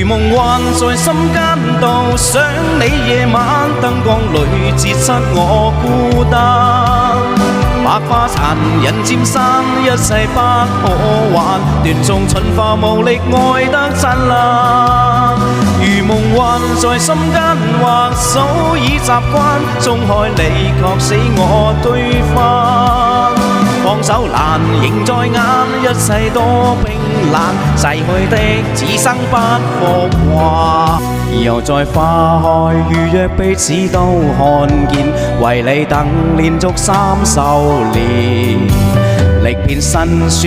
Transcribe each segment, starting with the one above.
夢幻在心間度，想你夜晚燈光裏折失我孤單。百花殘人漸散，一世不可挽，斷送春花無力愛得燦爛。如夢幻在心間或早已習慣，鬆開你卻使我推翻。放手難，仍在眼，一切多冰冷，逝去的此生不復還。又在花開，預約彼此都看見，為你等連續30年，歷遍辛酸，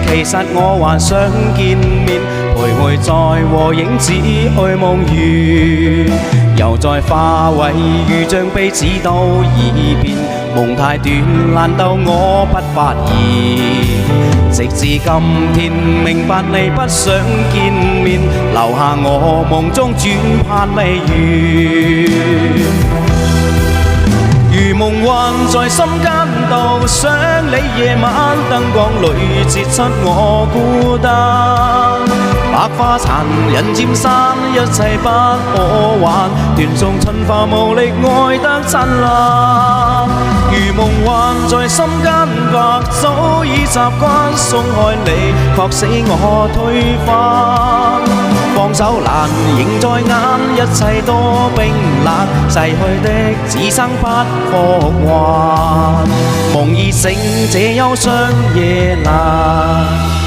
其實我還想見面，徘徊在和影只去夢圓。又在花卉，如像彼此都已變，夢太短，難道我不發現？直至今天明白你不想見面，留下我夢中轉盼未完。如夢幻在心間度，想你夜晚燈光裏折出我孤單。百花殘人漸散，一切不可挽，斷送春花無力愛得燦爛。如夢幻在心間，或早已習慣，鬆開你卻使我推翻。放手難，仍在眼，一切多冰冷，逝去的此生不復還。夢已醒，這憂傷夜闌。